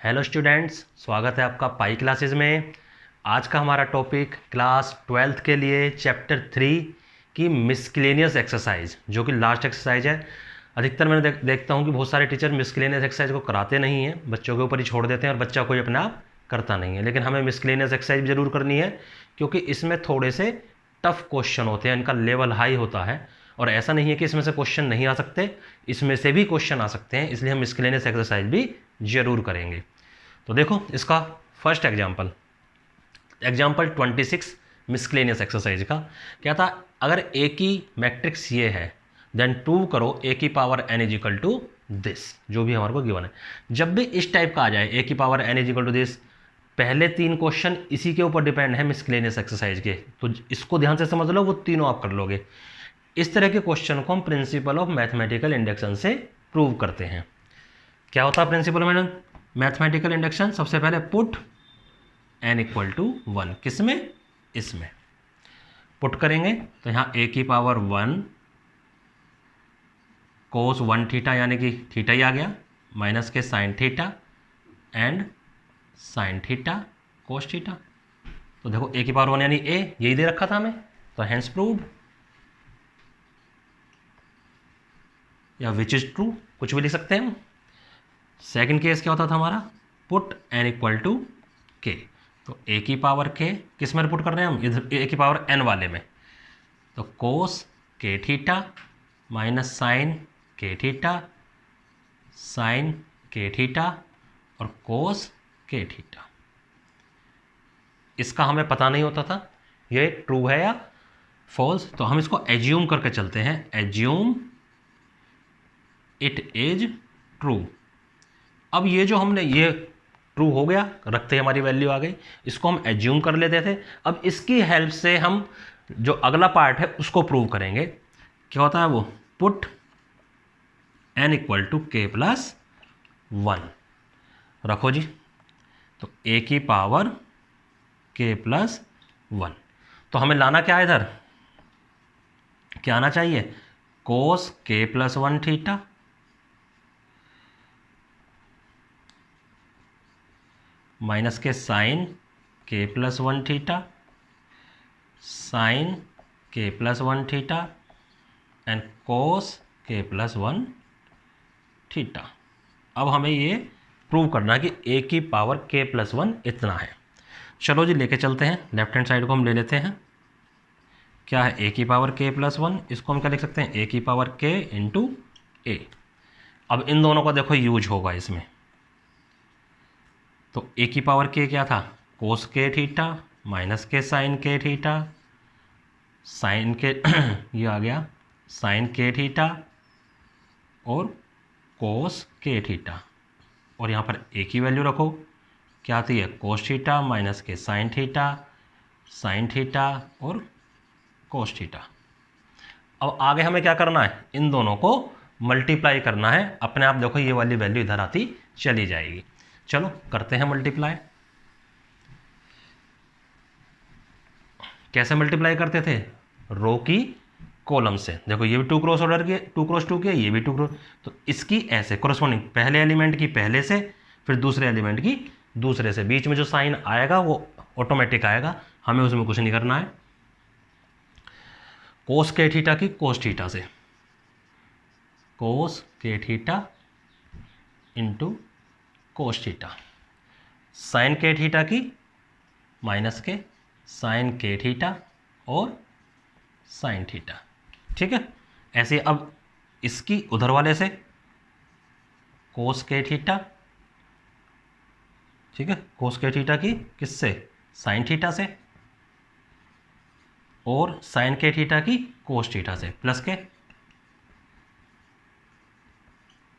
Hello students, स्वागत है आपका पाई क्लासेस में। आज का हमारा टॉपिक क्लास 12th के लिए चैप्टर 3 की मिसक्लेनियस एक्सरसाइज, जो कि लास्ट एक्सरसाइज है। अधिकतर मैंने देखता हूँ कि बहुत सारे टीचर मिसक्लेनियस एक्सरसाइज को कराते नहीं हैं, बच्चों के ऊपर ही छोड़ देते हैं और बच्चा कोई अपना आप करता नहीं है। लेकिन हमें मिसक्लेनियस एक्सरसाइज ज़रूर करनी है, क्योंकि इसमें थोड़े से टफ क्वेश्चन होते हैं, इनका लेवल हाई होता है। और ऐसा नहीं है कि इसमें से क्वेश्चन नहीं आ सकते, इसमें से भी क्वेश्चन आ सकते हैं, इसलिए हम मिसक्लेनियस एक्सरसाइज भी जरूर करेंगे। तो देखो इसका फर्स्ट एग्जाम्पल 26 मिसक्लेनियस एक्सरसाइज का क्या था। अगर ए की मैट्रिक्स ये है, देन प्रूव करो ए की power N is equal to this, जो भी हमारे को गिवन है। जब भी इस टाइप का आ जाए ए की power N is equal to this, पहले 3 क्वेश्चन इसी के ऊपर डिपेंड है मिसक्लेनियस एक्सरसाइज के, तो इसको ध्यान से समझ लो, वो तीनों आप कर लोगे। इस तरह के क्वेश्चन को हम प्रिंसिपल ऑफ मैथमेटिकल इंडक्शन से प्रूव करते हैं। क्या होता है प्रिंसिपल मैडम मैथमेटिकल इंडक्शन? सबसे पहले पुट n इक्वल टू 1, किसमें? इसमें पुट करेंगे तो यहाँ a की पावर 1 कोस 1 थीटा, यानी कि थीटा ही आ गया, माइनस के sine theta and sine theta cos theta. तो देखो a की पावर 1 यानी a, यही दे रखा था हमें, तो हेंस प्रूव्ड या विच इज ट्रू, कुछ भी लिख सकते हैं हम। सेकंड केस क्या होता था हमारा? Put n equal to k, तो a की पावर k किस में पुट कर रहे हैं हम? इधर a की पावर n वाले में, तो cos k theta minus sine k theta sine k theta और कोस k थीटा। इसका हमें पता नहीं होता था ये ट्रू है या फॉल्स, तो हम इसको एज्यूम करके चलते हैं। Assume it is true. अब ये जो हमने ये ट्रू हो गया, रखते हमारी वैल्यू आ गई, इसको हम एज्यूम कर लेते थे। अब इसकी हेल्प से हम जो अगला पार्ट है उसको प्रूव करेंगे। क्या होता है वो? पुट n इक्वल टू के प्लस 1 रखो जी, तो a की पावर k प्लस 1। तो हमें लाना क्या है इधर? क्या आना चाहिए? Cos k plus 1 theta minus के sine k plus 1 theta sine k plus 1 theta and cos k plus 1 theta. अब हमें ये प्रूव करना है कि a की पावर k प्लस 1 इतना है। चलो जी लेके चलते हैं, लेफ्ट हैंड साइड को हम ले लेते हैं। क्या है? a की पावर k प्लस 1, इसको हम क्या लिख सकते हैं? a की पावर k इंटू a। अब इन दोनों का देखो यूज होगा इसमें, तो a की पावर k क्या था? कोस k थीटा माइनस के साइन k थीटा साइन के ये आ गया साइन k थीटा और कोस k थीटा, और यहाँ पर a की वैल्यू रखो, क्या आती है? कोस थीटा माइनस के साइन थीटा और कोस थीटा। अब आगे हमें क्या करना है? इन दोनों को मल्टीप्लाई करना है, अपने आप देखो ये वाली वैल्यू इधर आती चली जाएगी। चलो करते हैं मल्टीप्लाई। कैसे मल्टीप्लाई करते थे? रो की कॉलम से। देखो ये भी 2 क्रॉस ऑर्डर की, 2 क्रॉस 2 की है, ये भी 2 क्रॉस, तो इसकी ऐसे कोरस्पॉन्डिंग पहले एलिमेंट की पहले से, फिर दूसरे एलिमेंट की दूसरे से, बीच में जो साइन आएगा वो ऑटोमेटिक आएगा, हमें उसमें कुछ नहीं करना है। कोस के थीटा की कोस थीटा से, cos k theta into cos theta, sine k theta की माइनस के साइन के थीटा और साइन थीटा। ठीक है, ऐसे अब इसकी उधर वाले से कोस के थीटा, ठीक है, कोस के थीटा की किससे? साइन थीटा से, और साइन के थीटा की कोस थीटा से, प्लस के।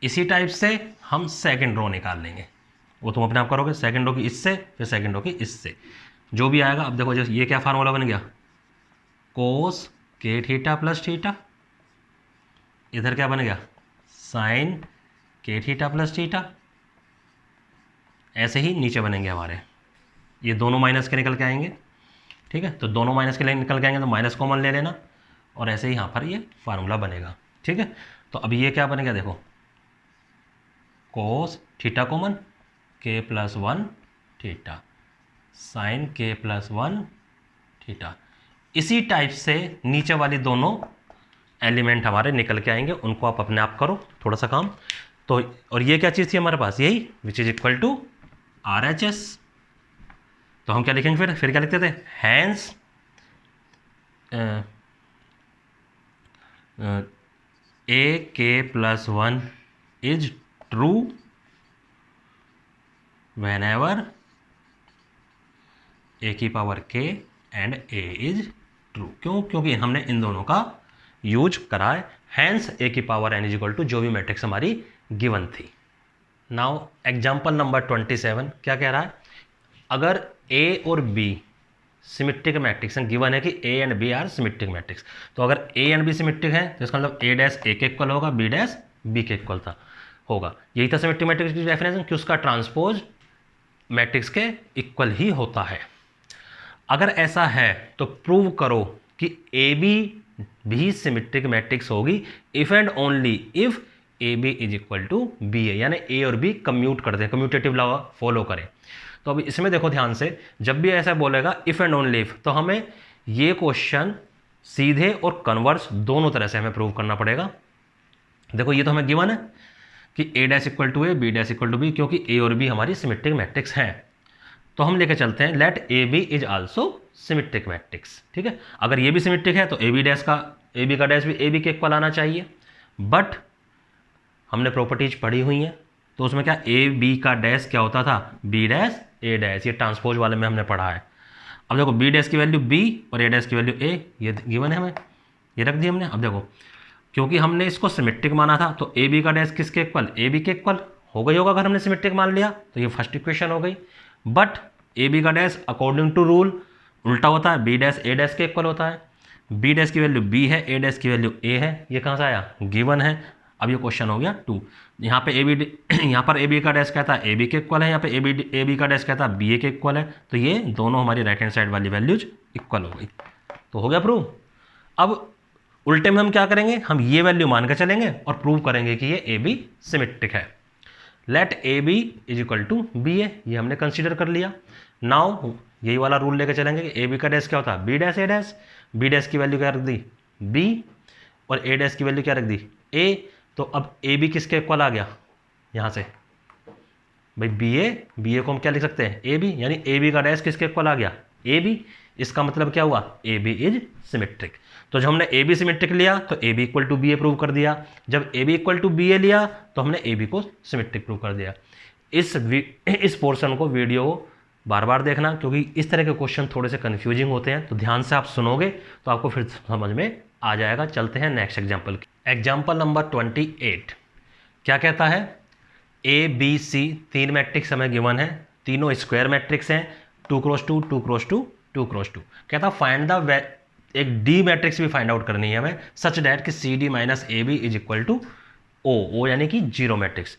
इसी टाइप से हम सेकंड रो निकाल लेंगे, वो तुम अपने आप करोगे। सेकंड रो की इससे, फिर सेकंड रो की इससे, जो भी आएगा। अब देखो जैसे ये क्या फार्मूला बन गया? कोस के थीटा प्लस थीटा, इधर क्या बन गया? Sign k theta plus theta. ऐसे ही नीचे बनेंगे हमारे, ये दोनों माइनस के निकल के आएंगे। ठीक है, तो दोनों माइनस के निकल के आएंगे तो माइनस कॉमन ले लेना, और ऐसे ही यहाँ पर ये फार्मूला बनेगा। ठीक है, तो अब ये क्या बनेगा? देखो कोस थीटा कॉमन, के प्लस 1 थीटा, साइन के प्लस 1 थीटा। इसी टाइप से नीचे वाली दोनों एलिमेंट हमारे निकल के आएंगे, उनको आप अपने आप करो थोड़ा सा काम। तो और ये क्या चीज़ थी हमारे पास, यही which is equal to RHS। तो हम क्या लिखेंगे फिर क्या लिखते थे, hence A K plus 1 is true whenever A की पावर के एंड ए इज ट्रू। क्यों? क्योंकि हमने इन दोनों का यूज करा है। हैंस ए की power N is equal to जो भी मैट्रिक्स हमारी गिवन थी। नाउ एग्जाम्पल नंबर 27 क्या कह रहा है, अगर ए और बी सिमेट्रिक मैट्रिक्स हैं, गिवन है कि A and B are symmetric matrix. तो अगर ए एंड बी सिमेट्रिक है तो इसका मतलब ए डैश ए के इक्वल होगा, बी डैश बी के इक्वल होगा। यही था सिमेट्रिक मैट्रिक्स की डेफिनेशन कि उसका ट्रांसपोज मैट्रिक्स के इक्वल ही होता है। अगर ऐसा है तो प्रूव करो कि ए बी भी सिमेट्रिक मैट्रिक्स होगी if and only if A B is equal to B A, यानी ए और बी कम्यूट करते हैं, कम्यूटेटिव लॉ फॉलो करें। तो अभी इसमें देखो ध्यान से, जब भी ऐसा बोलेगा इफ एंड ओनली इफ, तो हमें ये क्वेश्चन सीधे और कन्वर्स दोनों तरह से हमें प्रूव करना पड़ेगा। देखो ये तो हमें गिवन है कि A dash equal to A, B dash equal to B, क्योंकि ए और बी हमारी सिमेट्रिक मैट्रिक्स हैं। तो हम लेके चलते हैं let A B is also symmetric matrix. ठीक है, अगर ये भी सिमेट्रिक है तो ए बी का डैश भी ए बी के इक्वल आना चाहिए। बट हमने प्रॉपर्टीज पढ़ी हुई हैं, तो उसमें क्या ए बी का डैश क्या होता था, बी डैश ए डैश, ये ट्रांसपोज वाले में हमने पढ़ा है। अब देखो बी डैश की वैल्यू बी और ए डैश की वैल्यू ए, ये गिवन है हमें, ये रख दी हमने। अब देखो क्योंकि हमने इसको सिमेट्रिक माना था तो ए बी का डैश किसके इक्वल, ए बी के इक्वल हो गई होगा। अगर हमने सिमेट्रिक मान लिया तो ये फर्स्ट इक्वेशन हो गई। बट ए बी का डैश अकॉर्डिंग टू रूल उल्टा होता है, बी डैश ए डैश के इक्वल होता है। बी डैश की वैल्यू बी है, ए डैश की वैल्यू ए है, ये कहाँ से आया, गिवन है। अब ये क्वेश्चन हो गया 2। यहाँ पे यहाँ पर ए बी का डैश कहता है ए बी के इक्वल है, यहाँ पे ए बी का डैश कहता है बी ए के इक्वल है। तो ये दोनों हमारी राइट हैंड साइड वाली वैल्यूज इक्वल हो गई। तो हो गया प्रूव। अब उल्टे में हम क्या करेंगे, हम ये वैल्यू मान कर चलेंगे और प्रूव करेंगे कि ये ए बी सिमेट्रिक है। Let A B is equal to B A, ये हमने कंसीडर कर लिया। नाउ यही वाला रूल लेकर चलेंगे कि ए बी का डैश क्या होता है, बी डैश ए डैश। बी डैश की वैल्यू क्या रख दी, बी, और ए डैश की वैल्यू क्या रख दी, ए। तो अब ए बी किसके इक्वल आ गया, यहाँ से भाई बी ए को हम क्या लिख सकते हैं, ए बी, यानी ए बी का डैश किसके इक्वल आ गया, ए बी। इसका मतलब क्या हुआ, ए बी इज सिमेट्रिक। तो जब हमने ए बी सिमेट्रिक लिया तो A B equal to B A prove कर दिया। जब A B equal to B A लिया तो हमने ए बी को सिमेट्रिक प्रूव कर दिया। इस पोर्शन को वीडियो बार बार देखना, क्योंकि इस तरह के क्वेश्चन थोड़े से कन्फ्यूजिंग होते हैं। तो ध्यान से आप सुनोगे तो आपको फिर समझ में आ जाएगा। चलते हैं नेक्स्ट एग्जाम्पल की। एग्जाम्पल नंबर 28 क्या कहता है, ए बी सी 3 मैट्रिक्स हमें गिवन है, तीनों स्क्वायर मैट्रिक्स हैं, 2x2 2x2 2x2। कहता फाइंड द, एक डी मैट्रिक्स भी फाइंड आउट करनी है हमें, सच डैट कि C D minus A B is equal to O यानी कि जीरो मैट्रिक्स।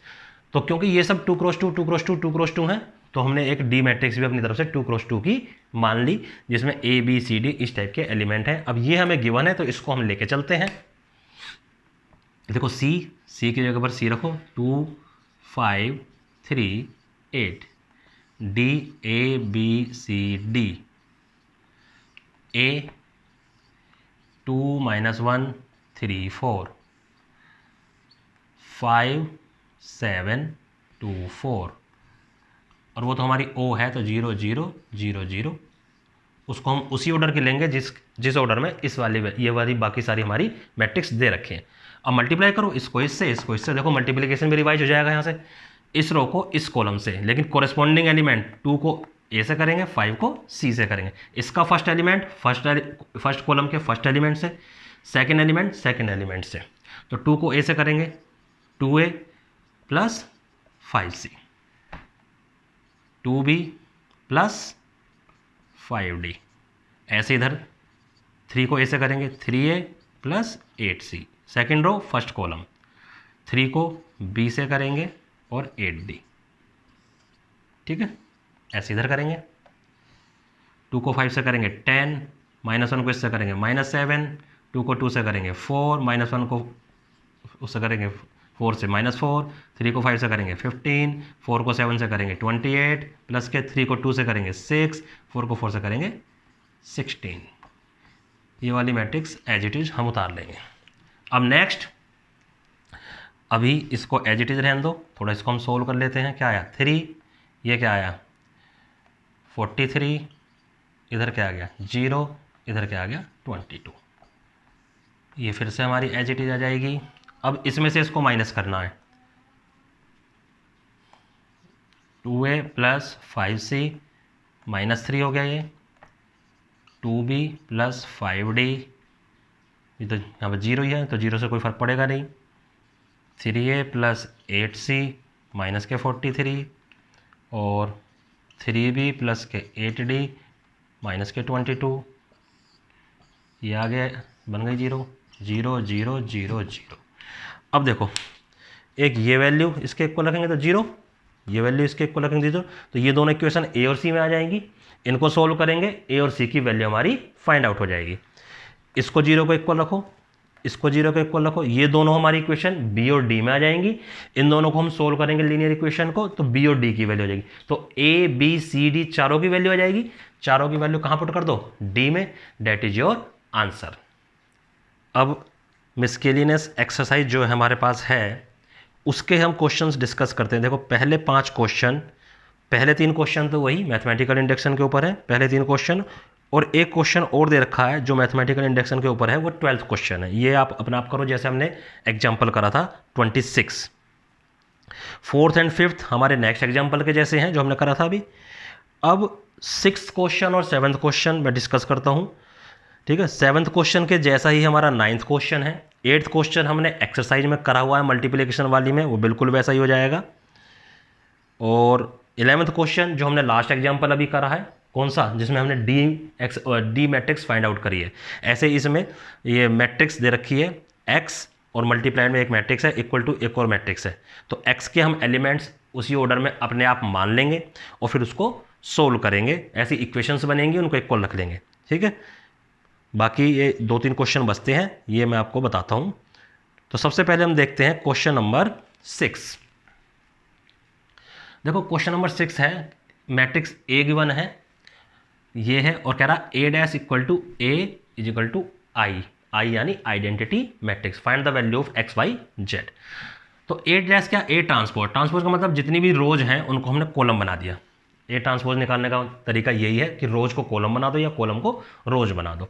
तो क्योंकि ये सब 2x2 2x2 2x2 हैं, तो हमने एक डी मैट्रिक्स भी अपनी तरफ से 2x2 की मान ली, जिसमें ए बी सी डी इस टाइप के एलिमेंट हैं। अब ये हमें गिवन है तो इसको हम लेके चलते हैं। देखो सी की जगह पर सी रखो, 2 5 3 8, D A B C D, A 2 -1 3 4 5 7 2 4, और वो तो हमारी ओ है, तो 0 0 0 0। उसको हम उसी ऑर्डर की लेंगे जिस ऑर्डर में ये वाली बाकी सारी हमारी मैट्रिक्स दे रखे हैं। अब मल्टीप्लाई करो इसको इससे, देखो मल्टीप्लिकेशन भी रिवाइज हो जाएगा यहाँ से, इस रो को इस कॉलम से, लेकिन कोरेस्पॉन्डिंग एलिमेंट 2 को ए से करेंगे, 5 को सी से करेंगे। इसका फर्स्ट एलिमेंट फर्स्ट कॉलम के फर्स्ट एलिमेंट से, सेकंड एलिमेंट सेकंड एलिमेंट से। तो 2 को ए से करेंगे 2a plus 5c, 2b plus 5d। ऐसे इधर 3 को ए से करेंगे 3a plus 8c, second row first column. 3 को बी से करेंगे और 8d। ठीक है, ऐसे इधर करेंगे। 2 को 5 से करेंगे 10, -1 को इससे करेंगे -7, 2 को 2 से करेंगे 4, -1 को उससे करेंगे 4 से -4, 3 को 5 से करेंगे 15, 4 को 7 से करेंगे 28, प्लस के 3 को 2 से करेंगे 6, 4 को 4 से करेंगे 16। ये वाली मैट्रिक्स एज इट इज हम उतार लेंगे। अब नेक्स्ट, अभी इसको एज इट इज रहने दो, थोड़ा इसको हम सोल्व कर लेते हैं। क्या आया 3, ये क्या आया 43, इधर क्या आ गया 0, इधर क्या आ गया 22। ये फिर से हमारी एज इट इज आ जाएगी। अब इसमें से इसको माइनस करना है, 2a प्लस 5c -3 हो गया ये, 2b प्लस 5d, ये तो यहाँ पर 0 ही है तो 0 से कोई फर्क पड़ेगा नहीं, 3a प्लस 8c माइनस के 43, और 3b प्लस के 8d माइनस के 22, ये आ गया, बन गई 0 0 0 0 0। अब देखो, एक ये वैल्यू इसके इक्वल रखेंगे तो 0, ये वैल्यू इसके इक्वल रखेंगे 0, तो ये दोनों इक्वेशन ए और सी में आ जाएंगी। इनको सोल्व करेंगे, ए और सी की वैल्यू हमारी फाइंड आउट हो जाएगी। इसको 0 को इक्वल रखो, इसको 0 को इक्वल रखो, ये दोनों हमारी इक्वेशन बी और डी में आ जाएंगी। इन दोनों को हम सोल्व करेंगे लीनियर इक्वेशन को, तो बी और डी की वैल्यू हो जाएगी। तो ए बी सी डी चारों की वैल्यू आ जाएगी। चारों की वैल्यू कहाँ पुट कर दो, डी में, डेट इज योर आंसर। अब मिसकेलियस एक्सरसाइज जो हमारे पास है उसके हम क्वेश्चंस डिस्कस करते हैं। देखो पहले 5 क्वेश्चन, पहले 3 क्वेश्चन तो वही मैथमेटिकल इंडक्शन के ऊपर है, पहले 3 क्वेश्चन, और एक क्वेश्चन और दे रखा है जो मैथमेटिकल इंडक्शन के ऊपर है, वो 12th क्वेश्चन है। ये आप अपना आप करो जैसे हमने एग्जाम्पल करा था 26। 4th एंड 5th हमारे नेक्स्ट एग्जाम्पल के जैसे हैं जो हमने करा था अभी। अब 6th क्वेश्चन और 7th क्वेश्चन मैं डिस्कस करता हूँ, ठीक है। 7th क्वेश्चन के जैसा ही हमारा 9th क्वेश्चन है। 8th क्वेश्चन हमने एक्सरसाइज में करा हुआ है मल्टीप्लिकेशन वाली में, वो बिल्कुल वैसा ही हो जाएगा। और 11th क्वेश्चन जो हमने लास्ट एग्जाम्पल अभी करा है, कौन सा, जिसमें हमने डी मैट्रिक्स फाइंड आउट करी है। ऐसे इसमें ये मैट्रिक्स दे रखी है एक्स, और मल्टीप्लाइड में एक मैट्रिक्स है इक्वल टू एक और मैट्रिक्स है, तो एक्स के हम एलिमेंट्स उसी ऑर्डर में अपने आप मान लेंगे और फिर उसको सोल्व करेंगे। ऐसी इक्वेशंस बनेंगी, उनको इक्वल रख लेंगे, ठीक है। बाकी ये 2-3 क्वेश्चन बचते हैं, ये मैं आपको बताता हूँ। तो सबसे पहले हम देखते हैं क्वेश्चन नंबर 6। देखो क्वेश्चन नंबर 6 है, मैट्रिक्स ए गिवन है, ये है, और कह रहा A dash equal to A is equal to I, I यानी identity matrix, find the value of X Y Z. तो ए डैश क्या, ए ट्रांसपोज, ट्रांसपोज का मतलब जितनी भी रोज हैं उनको हमने कॉलम बना दिया। ए ट्रांसपोज निकालने का तरीका यही है कि रोज को कॉलम बना दो या कॉलम को रोज बना दो,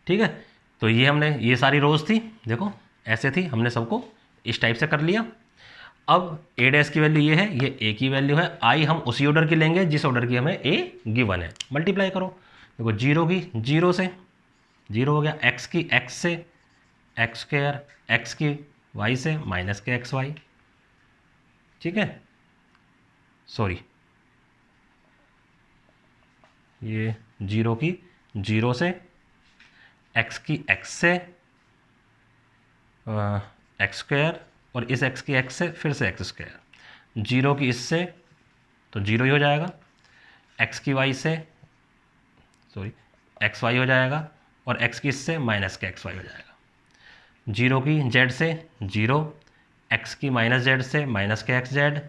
ठीक है। तो ये हमने, ये सारी रोज थी, देखो ऐसे थी, हमने सबको इस टाइप से कर लिया। अब ए डैश की वैल्यू ये है, ये ए की वैल्यू है, आई हम उसी ऑर्डर की लेंगे जिस ऑर्डर की हमें ए गिवन है। मल्टीप्लाई करो, देखो 0 की 0 से 0 हो गया, एक्स की एक्स से एक्स स्क्वायर, एक्स की वाई से माइनस के एक्स वाई, ठीक है। सॉरी, ये 0 की 0 से, एक्स की एक्स से एक्स स्क्वायर, और इस एक्स की एक्स से फिर से एक्स स्क्वायर, 0 की इससे तो 0 ही हो जाएगा, एक्स की वाई से सॉरी एक्स वाई हो जाएगा, और एक्स की इससे माइनस के एक्स वाई हो जाएगा। 0 की जेड से 0, एक्स की माइनस जेड से माइनस के एक्स जेड,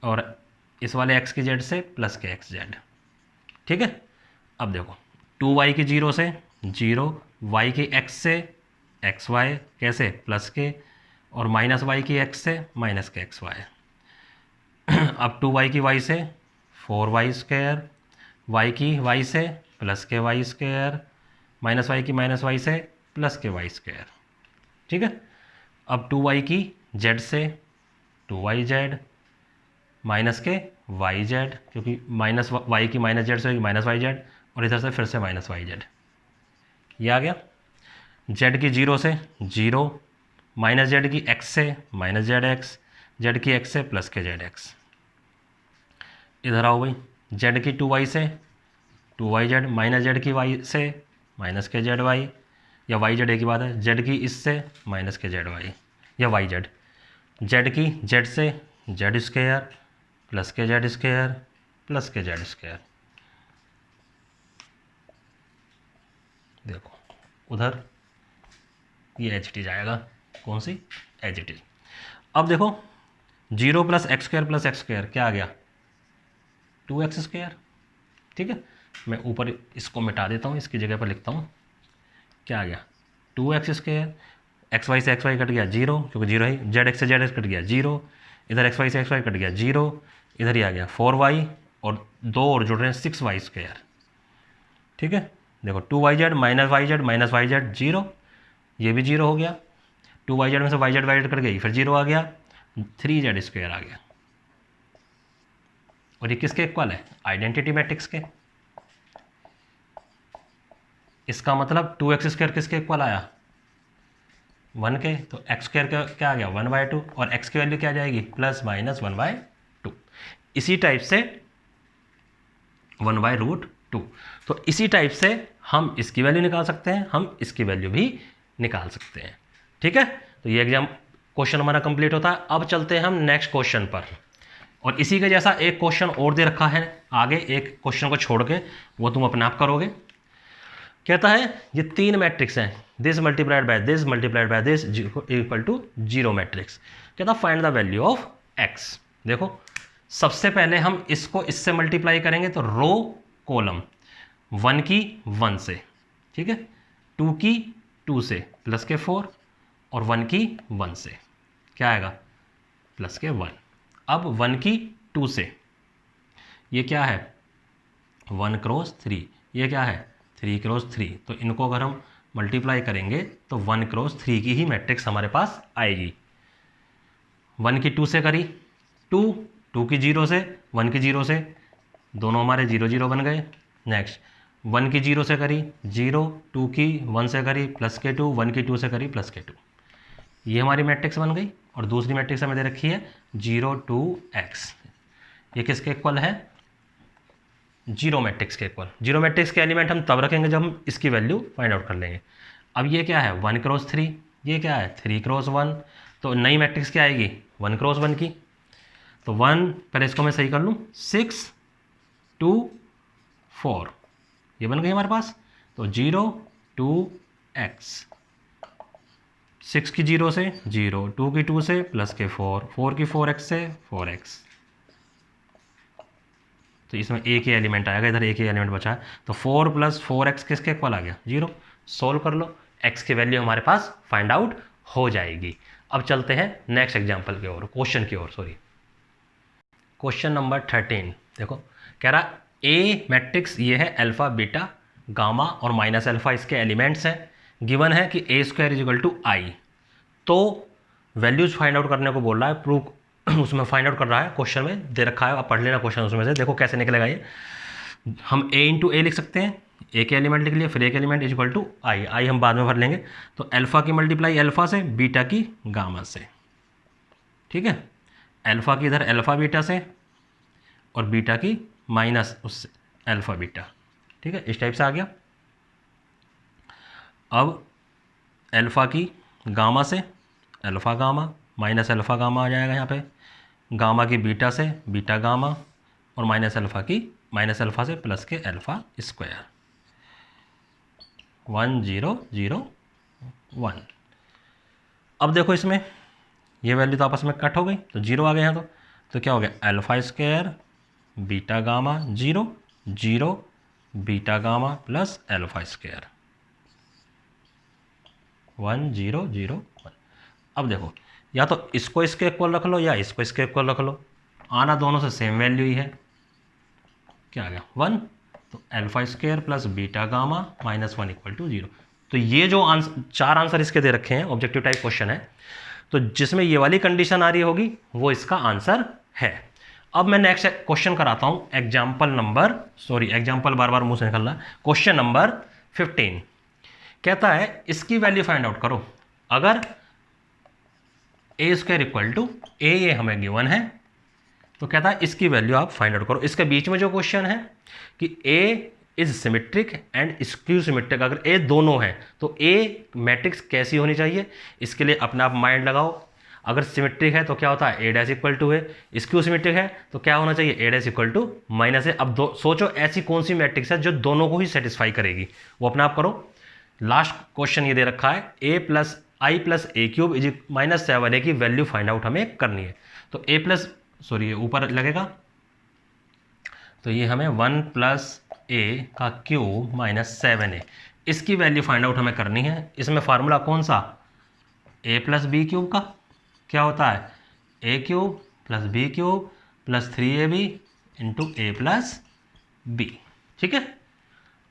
और इस वाले एक्स की जेड से प्लस के एक्स जेड, ठीक है। अब देखो 2y की 0 से 0, y की x से एक्स वाई कैसे प्लस के, और माइनस वाई की x से माइनस के एक्स वाई। अब 2y की y से 4y स्क्वायर, y की y से प्लस के y स्क्वायर, माइनस वाई की माइनस वाई से प्लस के वाई स्क्वायर, ठीक है। अब 2y की z से 2y जेड, माइनस के वाई जेड, क्योंकि माइनस वाई की माइनस जेड से माइनस वाई जेड, और इधर से फिर से माइनस वाई जेड, ये आ गया। जेड की 0 से 0, माइनस जेड की x से माइनस जेड एक्स, जेड की x से प्लस के जेड एक्स, इधर आओ भाई, जेड की 2y से 2y जेड, माइनस जेड की y से माइनस के जेड वाई, या वाई जेड एक ही बात है, जेड की इससे माइनस के जेड वाई या वाई जेड, जेड की जेड से जेड स्क्वायर प्लस के जेड स्क्वायर प्लस के जेड स्क्वायर। देखो उधर ये एच टी जाएगा, कौन सी एच टी। अब देखो 0 प्लस एक्स स्क्वायर क्या आ गया 2x स्क्वायर। ठीक है, मैं ऊपर इसको मिटा देता हूँ, इसकी जगह पर लिखता हूँ क्या आ गया 2x स्क्वायर। एक्स वाई से एक्स वाई कट गया 0 क्योंकि 0 है, जेड एक्स से जेड एक्स कट गया 0, इधर एक्स वाई से एक्स वाई कट गया 0, इधर ही आ गया 4y और 2 और जुड़ रहे हैं 6y स्क्वायर। ठीक है, देखो 2yz माइनस वाई जेड 0, ये भी 0 हो गया, 2yz में से वाई जेड कट गई फिर 0 आ गया, 3z स्क्वायर आ गया। और ये किसके इक्वल है आइडेंटिटी मैट्रिक्स के। इसका मतलब 2x स्क्वायर किसके इक्वल आया 1 के, तो एक्स स्क्वायर का क्या आ गया 1/2 और x की वैल्यू क्या आ जाएगी प्लस माइनस 1/2। इसी टाइप से 1/√2। तो इसी टाइप से हम इसकी वैल्यू निकाल सकते हैं, हम इसकी वैल्यू भी निकाल सकते हैं। ठीक है, तो ये एग्जाम क्वेश्चन हमारा कंप्लीट होता है। अब चलते हैं हम नेक्स्ट क्वेश्चन पर, और इसी के जैसा एक क्वेश्चन और दे रखा है आगे, एक क्वेश्चन को छोड़ के, वो तुम अपने आप करोगे। कहता है ये 3 मैट्रिक्स हैं, this multiplied by this equal to 0 matrix. कहता find the value of x। देखो सबसे पहले हम इसको इससे मल्टीप्लाई करेंगे, तो रो कॉलम 1 की 1 से, ठीक है, 2 की 2 से प्लस के 4 और 1 की 1 से क्या आएगा प्लस के 1। अब 1 की 2 से ये क्या है 1 क्रॉस 3, ये क्या है 3 क्रॉस 3, तो इनको अगर हम मल्टीप्लाई करेंगे तो 1 क्रॉस 3 की ही मैट्रिक्स हमारे पास आएगी। 1 की 2 से करी 2 की 0 से 1 की 0 से, दोनों हमारे 0 0 बन गए। नेक्स्ट 1 की 0 से करी 0, 2 की 1 से करी प्लस के 2, 1 की 2 से करी प्लस के 2, ये हमारी मैट्रिक्स बन गई। और दूसरी मैट्रिक्स हमें दे रखी है 0 2 x, ये किसके इक्वल है 0 मैट्रिक्स के इक्वल। 0 मैट्रिक्स के एलिमेंट हम तब रखेंगे जब हम इसकी वैल्यू फाइंड आउट कर लेंगे। अब ये क्या है 1 क्रॉस 3, ये क्या है 3 क्रॉस 1, तो नई मैट्रिक्स क्या आएगी 1 क्रॉस 1 की। तो 1 पहले इसको मैं सही कर लूँ 6 2 4, ये बन गई हमारे पास। तो 0 2 x, 6 की 0 से 0, 2 की 2 से प्लस के 4, 4 की 4x से 4x, तो इसमें एक ही एलिमेंट आएगा, इधर एक ही एलिमेंट बचा है, तो 4 प्लस 4x किसके इक्वल आ गया 0। सोल्व कर लो, x की वैल्यू हमारे पास फाइंड आउट हो जाएगी। अब चलते हैं नेक्स्ट एग्जांपल की ओर, क्वेश्चन की ओर, सॉरी क्वेश्चन नंबर 13। देखो कह रहा ए मैट्रिक्स ये है अल्फा बीटा गामा और माइनस अल्फा इसके एलिमेंट्स हैं। गिवन है कि ए स्क्वायर इज इक्वल टू आई, तो वैल्यूज फाइंड आउट करने को बोल रहा है, प्रूफ उसमें फाइंड आउट कर रहा है, क्वेश्चन में दे रखा है, आप पढ़ लेना क्वेश्चन उसमें से। देखो कैसे निकलेगा ये, हम a इंटू ए लिख सकते हैं, ए के एलिमेंट लिख लिए, फिर एक element is equal to I, आई हम बाद में भर लेंगे। तो अल्फा की मल्टीप्लाई अल्फा से, बीटा की गामा से, ठीक है, अल्फा की इधर अल्फा बीटा से और बीटा की माइनस उससे अल्फा बीटा, ठीक है, इस टाइप से आ गया। अब अल्फा की गामा से alpha gamma minus alpha gamma आ जाएगा यहाँ पे, गामा की बीटा से बीटा गामा और माइनस अल्फा की माइनस अल्फा से प्लस के अल्फा स्क्वायर, 1 0 0 1। अब देखो इसमें ये वैल्यू तो आपस में कट हो गई, तो 0 आ गए यहाँ, तो क्या हो गया alpha square beta gamma 0 0 beta gamma plus alpha square 1 0 0 1। अब देखो या तो इसको इसके इक्वल रख लो या इसको इसके इक्वल रख लो, आना दोनों से सेम वैल्यू ही है, क्या आ गया 1, तो alpha square plus beta gamma minus 1 equal to 0। तो ये जो आंसर 4 आंसर इसके दे रखे हैं, ऑब्जेक्टिव टाइप क्वेश्चन है, तो जिसमें ये वाली कंडीशन आ रही होगी वो इसका आंसर है। अब मैं नेक्स्ट क्वेश्चन कराता हूँ, एग्जाम्पल बार बार मुंह से निकल रहा है। क्वेश्चन नंबर 15 कहता है इसकी वैल्यू फाइंड आउट करो। अगर ए स्क्वायर इक्वल टू ए, ये हमें गिवन है, तो कहता है इसकी वैल्यू आप फाइंड आउट करो। इसके बीच में जो क्वेश्चन है कि A is symmetric and skew symmetric, अगर ए दोनों है तो ए मैट्रिक्स कैसी होनी चाहिए, इसके लिए अपना आप माइंड लगाओ। अगर सिमेट्रिक है तो क्या होता है ए डैश इक्वल टू है, स्क्यू सिमेट्रिक है तो क्या होना चाहिए ए डैश इक्वल टू माइनस है। अब सोचो ऐसी कौन सी मैट्रिक्स है जो दोनों को ही सेटिस्फाई करेगी, वो अपना आप करो। लास्ट क्वेश्चन ये दे रखा है A plus I plus A cube is minus 7a की वैल्यू फाइंड आउट हमें करनी है। तो ए प्लस सॉरी ऊपर लगेगा, तो ये हमें 1 प्लस ए का क्यूब माइनस 7a, इसकी वैल्यू फाइंड आउट हमें करनी है। इसमें फार्मूला कौन सा, ए प्लस बी क्यूब का क्या होता है, A cube plus B cube plus 3ab into A plus B. ठीक है,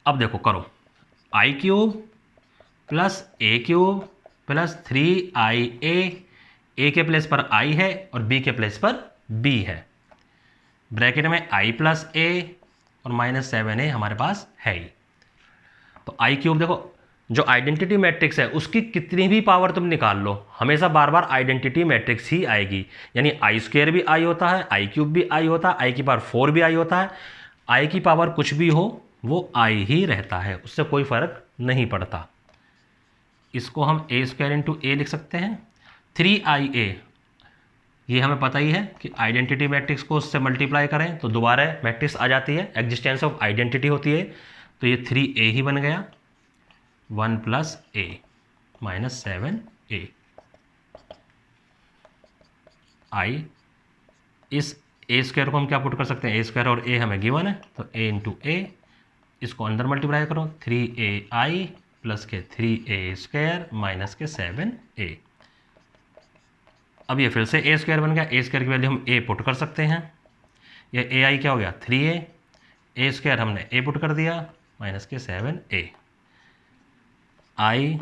अब देखो करो, I cube plus A cube plus 3ia, A के प्लेस पर आई है और बी के प्लेस पर बी है, ब्रैकेट में आई प्लस ए और माइनस 7a हमारे पास है ही। तो आई क्यूब देखो, जो आइडेंटिटी मैट्रिक्स है उसकी कितनी भी पावर तुम निकाल लो, हमेशा बार बार आइडेंटिटी मैट्रिक्स ही आएगी। यानी आई स्क्वायर भी आई होता है, आई क्यूब भी आई होता है, आई की पावर 4 भी आई होता है, आई की पावर कुछ भी हो वो आई ही रहता है, उससे कोई फर्क नहीं पड़ता। इसको हम ए स्क्वायर इंटू ए लिख सकते हैं। 3ia ये हमें पता ही है कि आइडेंटिटी मैट्रिक्स को उससे मल्टीप्लाई करें तो दोबारा मैट्रिक्स आ जाती है, एग्जिस्टेंस ऑफ आइडेंटिटी होती है। तो ये 3a ही बन गया, 1 प्लस ए माइनस 7a। आई इस ए स्क्वायर को हम क्या पुट कर सकते हैं, ए स्क्वायर और ए हमें गिवन है, तो a इंटू ए, इसको अंदर मल्टीप्लाई करो, 3ai प्लस के 3a स्क्वायर माइनस के 7a। अब ये फिर से ए स्क्वायर बन गया, ए स्क्वायर की वैल्यू हम ए पुट कर सकते हैं, ये ए आई क्या हो गया 3a, ए स्क्वायर हमने ए पुट कर दिया माइनस के 7a, आई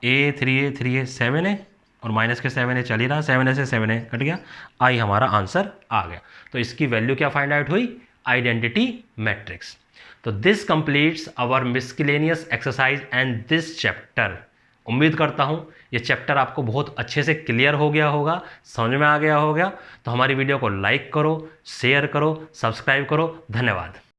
ए 3a 7a और माइनस के 7a चल ही रहा, 7a से 7a कट गया, आई हमारा आंसर आ गया। तो इसकी वैल्यू क्या फाइंड आउट हुई, आइडेंटिटी मैट्रिक्स। तो this completes our miscellaneous exercise and this chapter. उम्मीद करता हूँ ये चैप्टर आपको बहुत अच्छे से क्लियर हो गया होगा, समझ में आ गया होगा। तो हमारी वीडियो को लाइक करो, शेयर करो, सब्सक्राइब करो। धन्यवाद।